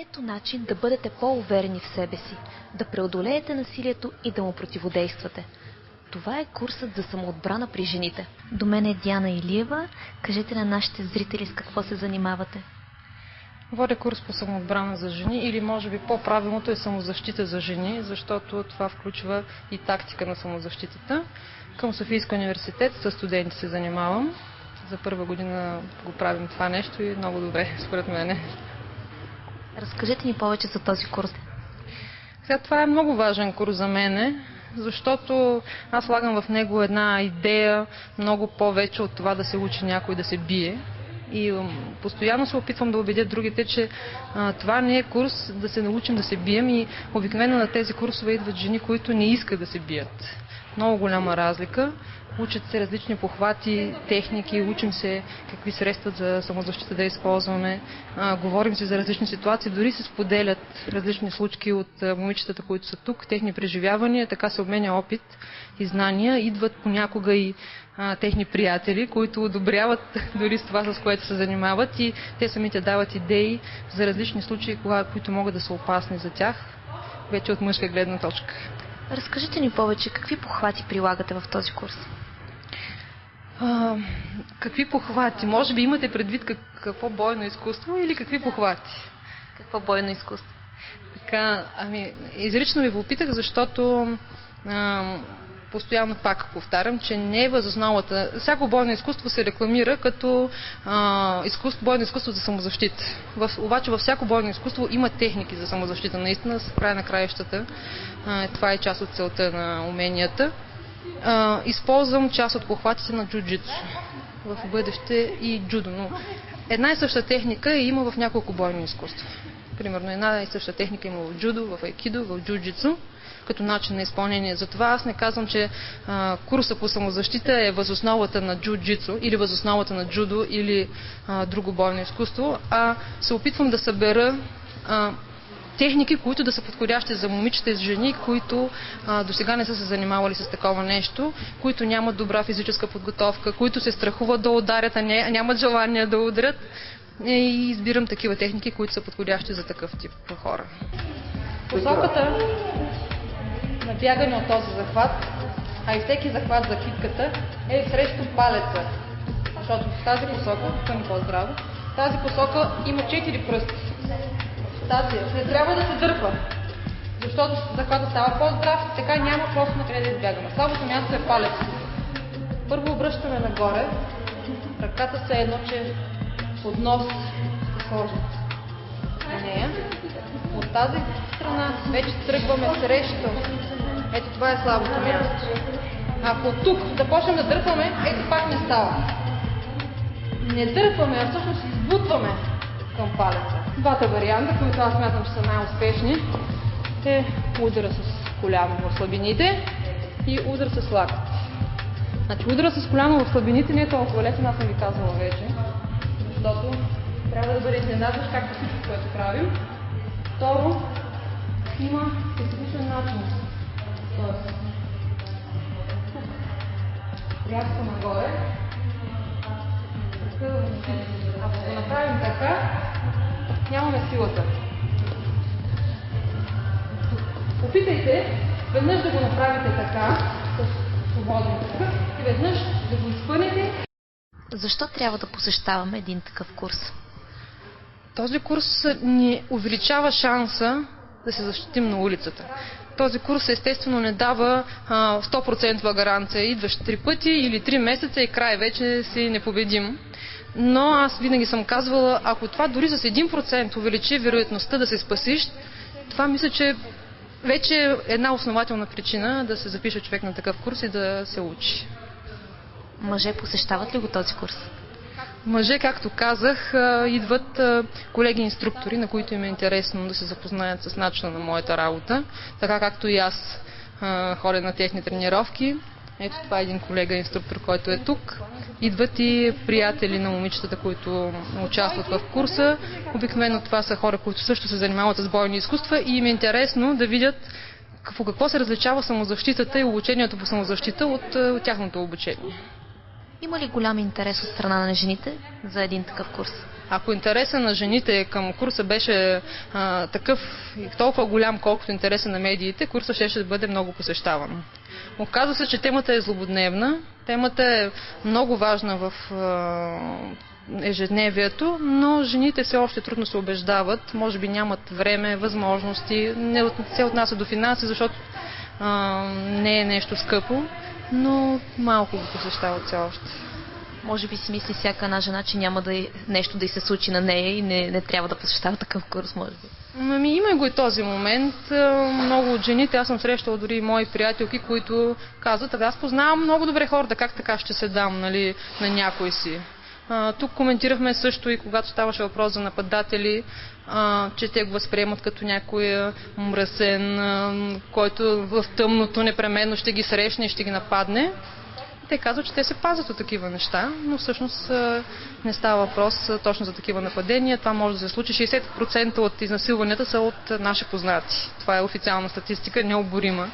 Ето начин да бъдете по-уверени в себе си, да преодолеете насилието и да му противодействате. Това е курсът за самоотбрана при жените. До мен е Диана Илиева. Кажете на нашите зрители с какво се занимавате. Водя курс по самоотбрана за жени или може би по-правилното е самозащита за жени, защото това включва и тактика на самозащитата. Към Софийския университет със студенти се занимавам. За първа година го правим това нещо и много добре, според мен. Разкажете ни повече за този курс. Сега, това е много важен курс за мене, защото аз слагам в него една идея много повече от това да се учи някой да се бие. И постоянно се опитвам да убедя другите, че това не е курс да се научим да се бием, и обикновено на тези курсове идват жени, които не искат да се бият. Много голяма разлика. Учат се различни похвати, техники, учим се какви средства за самозащита да използваме, говорим си за различни ситуации, дори се споделят различни случки от момичетата, които са тук, техни преживявания, така се обменя опит и знания. Идват понякога и техни приятели, които одобряват дори с това, с което се занимават, и те самите дават идеи за различни случаи, които могат да са опасни за тях, вече от мъжка гледна точка. Разкажете ни повече, какви похвати прилагате в този курс? Какви похвати? Може би имате предвид какво бойно изкуство или какви похвати? Какво бойно изкуство? Така, изрично ви попитах, защото постоянно пак повтарям, че не е въз основата. Всяко бойно изкуство се рекламира като бойно изкуство за самозащита. Обаче във всяко бойно изкуство има техники за самозащита. Наистина, с края на краищата, това е част от целта на уменията. Използвам част от похватите на джуджитсу в бъдеще и джудо, но една и съща техника има в няколко бойни изкуства. Примерно една и съща техника има в джудо, в айкидо, в джуджитсу, като начин на изпълнение. Затова аз не казвам, че курса по самозащита е въз основата на джуджитсу или въз основата на джудо или друго бойно изкуство, а се опитвам да събера техники, които да са подходящи за момичета и жени, които досега не са се занимавали с такова нещо, които нямат добра физическа подготовка, които се страхуват да ударят, а нямат желание да ударят. И избирам такива техники, които са подходящи за такъв тип хора. Посоката на бягане от този захват, а и всеки захват за китката, е срещу палеца. Защото в тази посока, по-здраво, тази посока има 4 пръста. Тази не трябва да се дърпа, защото захватът става по-здрав, така няма просто на къде да избягаме. Слабото място е палецът. Първо обръщаме нагоре, ръката се едно, че под нос се сложи на нея. От тази страна вече тръгваме срещу. Ето това е слабото място. Ако тук започнем да дърпаме, ето пак не става. Не дърпаме, а всъщност избутваме към палеца. Двата варианта, които аз смятам, че са най-успешни, е удара с коляно в слабините и удар с лакът. Значи удара с коляно в слабините не е толкова лесен, аз съм ви казвала вече, защото трябва да бъде изненадваш, както всичко, което правим. Второ, има специфичен начин. Тоест, рязко нагоре. Ако го направим така, нямаме силата. Опитайте веднъж да го направите така, с свободен кръг, и веднъж да го изпънете. Защо трябва да посещаваме един такъв курс? Този курс ни увеличава шанса да се защитим на улицата. Този курс естествено не дава 100% гаранция. Идваш 3 пъти или 3 месеца и край, вече си непобедим. Но аз винаги съм казвала, ако това дори с 1% увеличи вероятността да се спасиш, това мисля, че вече е една основателна причина да се запише човек на такъв курс и да се учи. Мъже посещават ли го този курс? Мъже, както казах, идват колеги-инструктори, на които им е интересно да се запознаят с начина на моята работа, така както и аз ходя на техни тренировки. Ето това е един колега-инструктор, който е тук. Идват и приятели на момичетата, които участват в курса. Обикновено това са хора, които също се занимават с бойни изкуства и им е интересно да видят по какво се различава самозащитата и обучението по самозащита от тяхното обучение. Има ли голям интерес от страна на жените за един такъв курс? Ако интересът на жените към курса беше такъв и толкова голям, колкото интересът на медиите, курсът ще бъде много посещаван. Оказва се, че темата е злободневна, темата е много важна в ежедневието, но жените все още трудно се убеждават, може би нямат време, възможности, не се отнася до финанси, защото не е нещо скъпо, но малко го посещават все още. Може би си мисли всяка една жена, че няма нещо да й се случи на нея и не трябва да посещава такъв курс, може би. Има го и този момент. Много от жените, аз съм срещала дори и мои приятелки, които казват, аз познавам много добре хората, как така ще се дам, нали, на някой си. Тук коментирахме също и когато ставаше въпрос за нападатели, че те го възприемат като някой мръсен, който в тъмното непременно ще ги срещне и ще ги нападне. Те казват, че те се пазят от такива неща, но всъщност не става въпрос точно за такива нападения. Това може да се случи. 60% от изнасилванията са от наши познати. Това е официална статистика, необорима.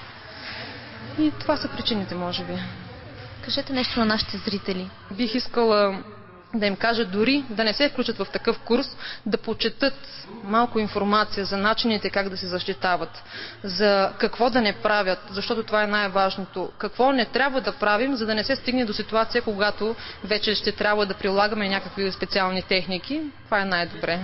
И това са причините, може би. Кажете нещо на нашите зрители. Бих искала да им кажа дори да не се включат в такъв курс, да почетат малко информация за начините как да се защитават, за какво да не правят, защото това е най-важното. Какво не трябва да правим, за да не се стигне до ситуация, когато вече ще трябва да прилагаме някакви специални техники. Това е най-добре.